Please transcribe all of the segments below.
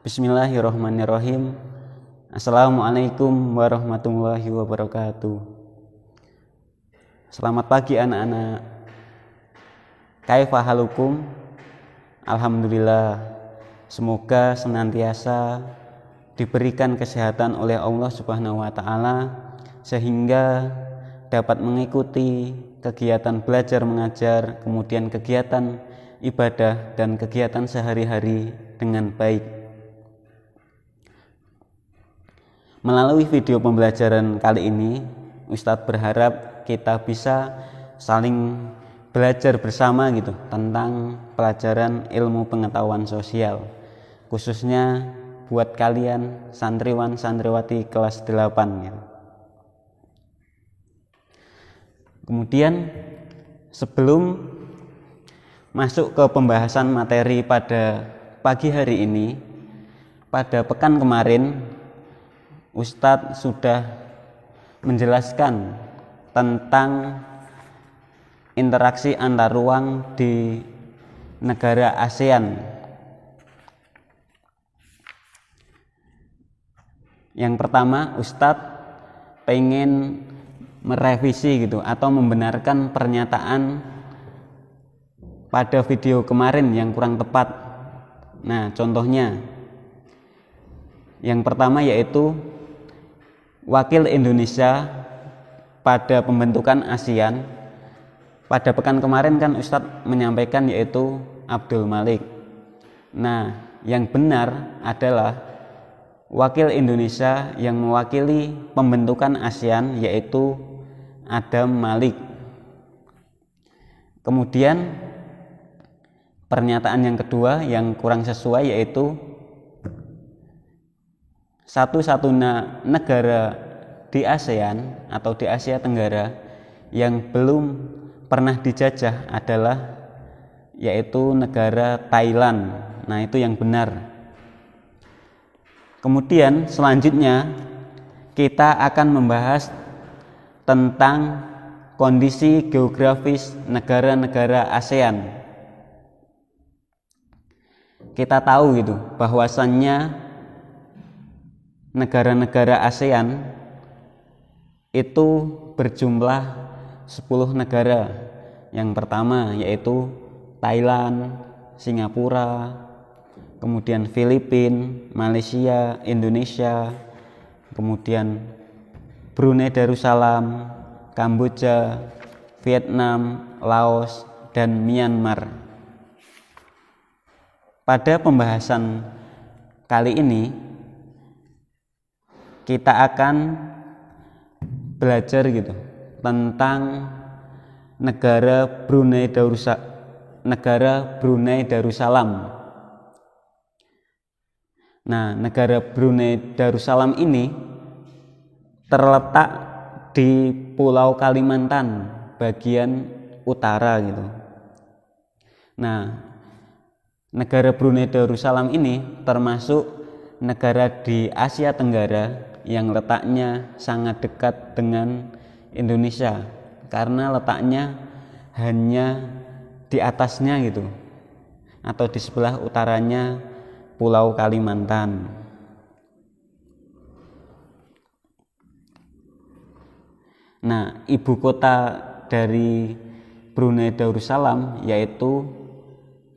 Bismillahirrahmanirrahim. Assalamualaikum warahmatullahi wabarakatuh. Selamat pagi anak-anak. Kaifa halukum? Alhamdulillah. Semoga senantiasa diberikan kesehatan oleh Allah Subhanahu wa taala sehingga dapat mengikuti kegiatan belajar mengajar, kemudian kegiatan ibadah dan kegiatan sehari-hari dengan baik. Melalui video pembelajaran kali ini, Ustadz berharap kita bisa saling belajar bersama gitu tentang pelajaran ilmu pengetahuan sosial, khususnya buat kalian santriwan santriwati kelas 8 gitu. Kemudian sebelum masuk ke pembahasan materi pada pagi hari ini, pada pekan kemarin Ustadz sudah menjelaskan tentang interaksi antar ruang di negara ASEAN. Yang pertama, Ustadz pengen merevisi gitu atau membenarkan pernyataan pada video kemarin yang kurang tepat. Nah, contohnya yang pertama yaitu wakil Indonesia pada pembentukan ASEAN. Pada pekan kemarin kan Ustadz menyampaikan yaitu Abdul Malik. Nah, yang benar adalah wakil Indonesia yang mewakili pembentukan ASEAN yaitu Adam Malik. Kemudian pernyataan yang kedua yang kurang sesuai yaitu satu-satunya negara di ASEAN atau di Asia Tenggara yang belum pernah dijajah adalah yaitu negara Thailand. Nah, itu yang benar. Kemudian selanjutnya kita akan membahas tentang kondisi geografis negara-negara ASEAN. Kita tahu gitu bahwasannya negara-negara ASEAN itu berjumlah 10 negara. Yang pertama yaitu Thailand, Singapura, kemudian Filipina, Malaysia, Indonesia, kemudian Brunei Darussalam, Kamboja, Vietnam, Laos, dan Myanmar. Pada pembahasan kali ini kita akan belajar gitu tentang negara Brunei Darussalam. Nah, negara Brunei Darussalam ini terletak di Pulau Kalimantan bagian utara gitu. Nah, negara Brunei Darussalam ini termasuk negara di Asia Tenggara yang letaknya sangat dekat dengan Indonesia karena letaknya hanya di atasnya gitu atau di sebelah utaranya Pulau Kalimantan. Nah, ibu kota dari Brunei Darussalam yaitu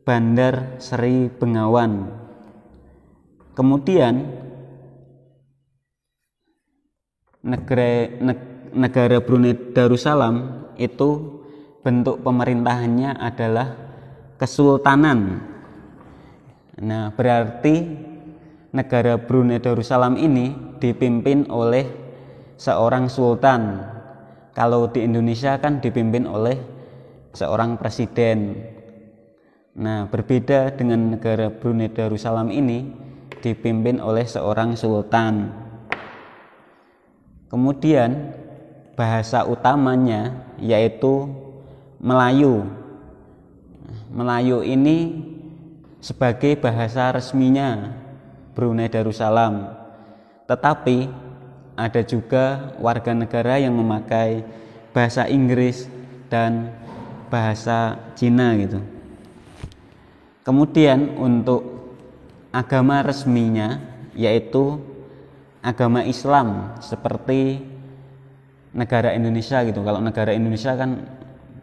Bandar Seri Begawan. Kemudian negara Brunei Darussalam itu bentuk pemerintahannya adalah kesultanan. Nah, berarti negara Brunei Darussalam ini dipimpin oleh seorang sultan. Kalau di Indonesia kan dipimpin oleh seorang presiden. Nah, berbeda dengan negara Brunei Darussalam ini dipimpin oleh seorang sultan. Kemudian bahasa utamanya yaitu Melayu. Melayu ini sebagai bahasa resminya Brunei Darussalam. Tetapi ada juga warga negara yang memakai bahasa Inggris dan bahasa Cina gitu. Kemudian untuk agama resminya yaitu agama Islam seperti negara Indonesia gitu. Kalau negara Indonesia kan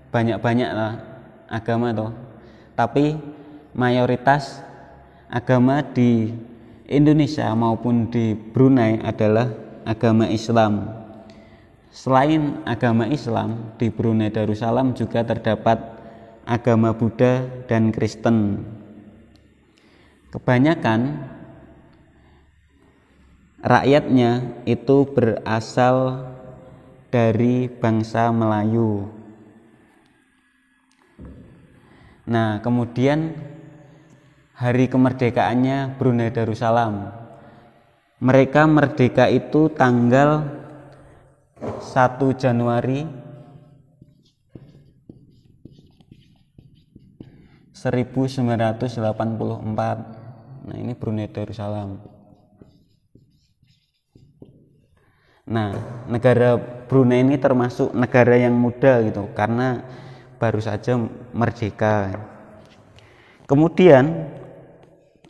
banyak-banyak lah agama toh. Tapi mayoritas agama di Indonesia maupun di Brunei adalah agama Islam. Selain agama Islam, di Brunei Darussalam juga terdapat agama Buddha dan Kristen. Kebanyakan rakyatnya itu berasal dari bangsa Melayu. Nah, kemudian hari kemerdekaannya Brunei Darussalam. Mereka merdeka itu tanggal 1 Januari 1984. Nah, ini Brunei Darussalam. Nah, negara Brunei ini termasuk negara yang muda gitu karena baru saja merdeka. Kemudian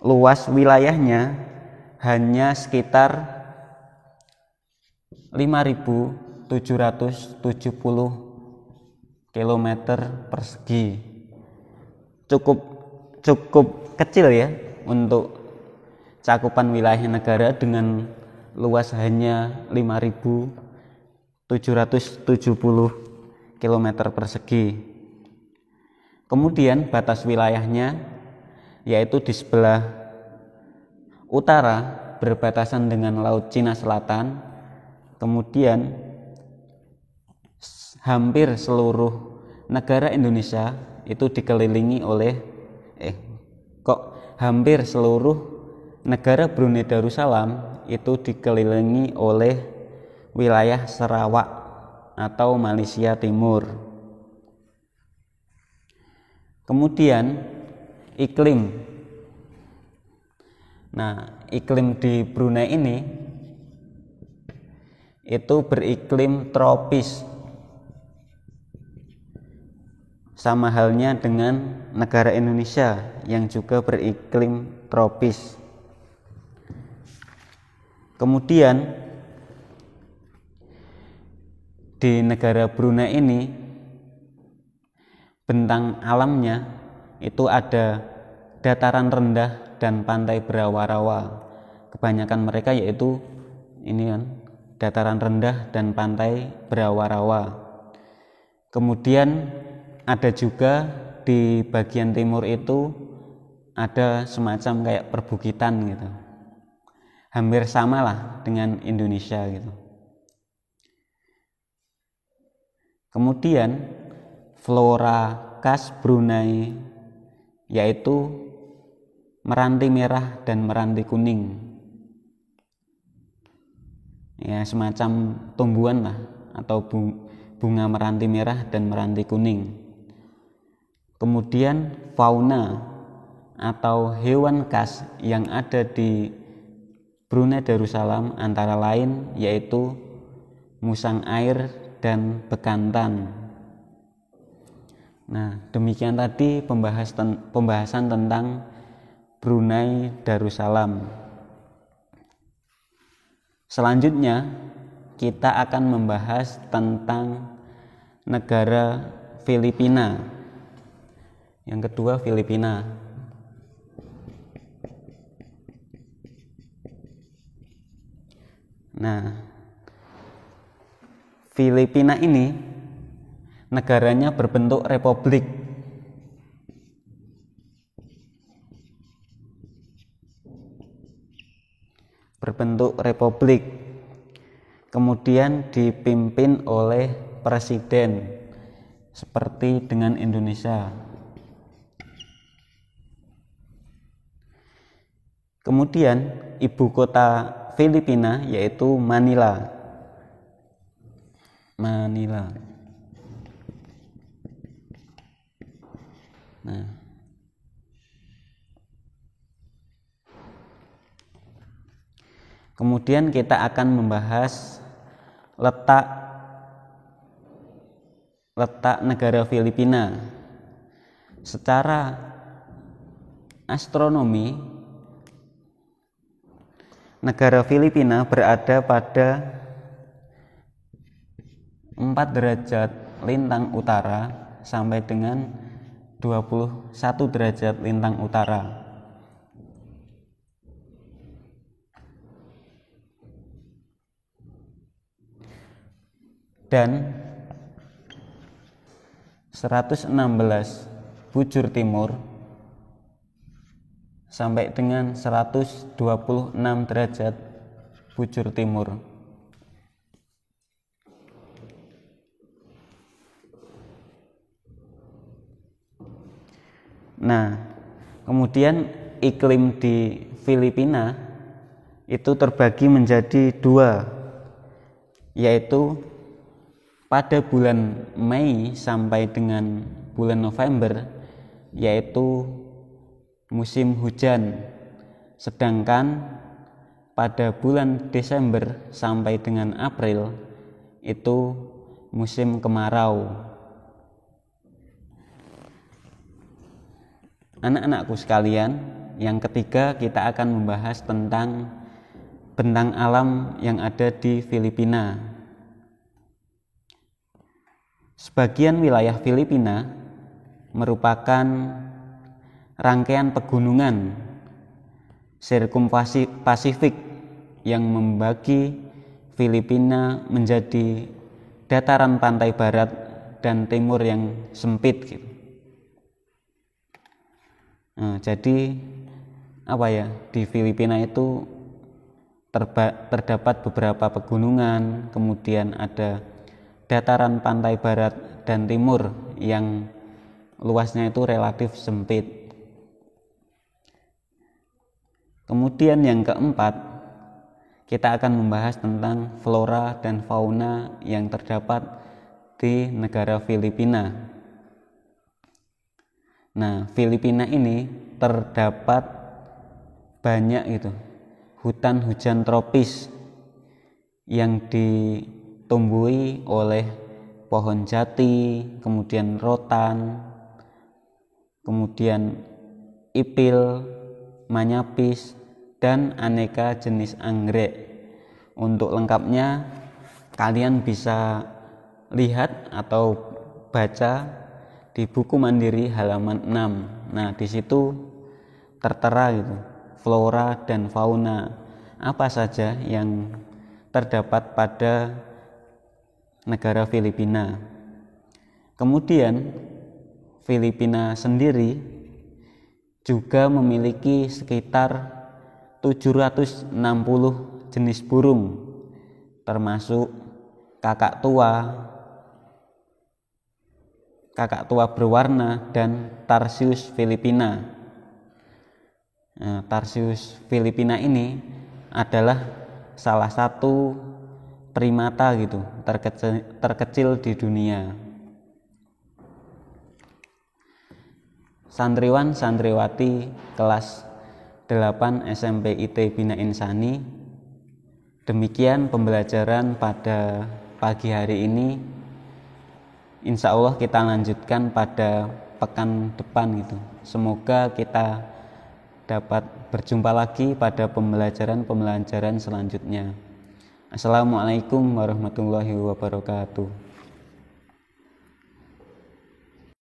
luas wilayahnya hanya sekitar 5.770 km persegi. Cukup kecil ya untuk cakupan wilayah negara dengan luas hanya 5.770 km persegi. Kemudian batas wilayahnya yaitu di sebelah utara berbatasan dengan Laut Cina Selatan. Kemudian hampir seluruh negara Indonesia itu dikelilingi oleh hampir seluruh negara Brunei Darussalam itu dikelilingi oleh wilayah Sarawak atau Malaysia Timur. Kemudian iklim. Nah, iklim di Brunei ini itu beriklim tropis. Sama halnya dengan negara Indonesia yang juga beriklim tropis. Kemudian di negara Brunei ini bentang alamnya itu ada dataran rendah dan pantai berawal-awal. Kebanyakan mereka yaitu ini kan, dataran rendah dan pantai berawal-awal. Kemudian ada juga di bagian timur itu ada semacam kayak perbukitan gitu. Hampir sama lah dengan Indonesia gitu. Kemudian flora khas Brunei yaitu meranti merah dan meranti kuning. Ya, semacam tumbuhan lah atau bunga meranti merah dan meranti kuning. Kemudian fauna atau hewan khas yang ada di Brunei Darussalam antara lain yaitu musang air dan bekantan. Nah, demikian tadi pembahasan tentang Brunei Darussalam. Selanjutnya kita akan membahas tentang negara Filipina. Yang kedua Filipina. Nah, Filipina ini negaranya berbentuk republik. Kemudian dipimpin oleh presiden seperti dengan Indonesia. Kemudian ibu kota Filipina yaitu Manila. Nah, kemudian kita akan membahas letak negara Filipina. Secara astronomi, negara Filipina berada pada 4 derajat lintang utara sampai dengan 21 derajat lintang utara. Dan 116 bujur timur sampai dengan 126 derajat bujur timur. Nah, kemudian iklim di Filipina itu terbagi menjadi 2, yaitu pada bulan Mei sampai dengan bulan November yaitu musim hujan, sedangkan pada bulan Desember sampai dengan April itu musim kemarau. Anak-anakku sekalian, yang ketiga kita akan membahas tentang bentang alam yang ada di Filipina. Sebagian wilayah Filipina merupakan rangkaian pegunungan sirkumpasifik yang membagi Filipina menjadi dataran pantai barat dan timur yang sempit gitu. Nah, jadi di Filipina itu terdapat beberapa pegunungan, kemudian ada dataran pantai barat dan timur yang luasnya itu relatif sempit. Kemudian yang keempat, kita akan membahas tentang flora dan fauna yang terdapat di negara Filipina. Nah, Filipina ini terdapat banyak hutan hujan tropis yang ditumbuhi oleh pohon jati, kemudian rotan, kemudian ipil, manyapis, dan aneka jenis anggrek. Untuk lengkapnya kalian bisa lihat atau baca di buku Mandiri halaman 6. Nah, di situ tertera flora dan fauna apa saja yang terdapat pada negara Filipina. Kemudian Filipina sendiri juga memiliki sekitar 760 jenis burung, termasuk kakak tua berwarna dan Tarsius Filipina. Nah, Tarsius Filipina ini adalah salah satu primata terkecil di dunia. Santriwan santriwati kelas 8 SMP IT Bina Insani, demikian pembelajaran pada pagi hari ini. Insya Allah kita lanjutkan pada pekan depan Semoga kita dapat berjumpa lagi pada pembelajaran selanjutnya. Assalamualaikum warahmatullahi wabarakatuh.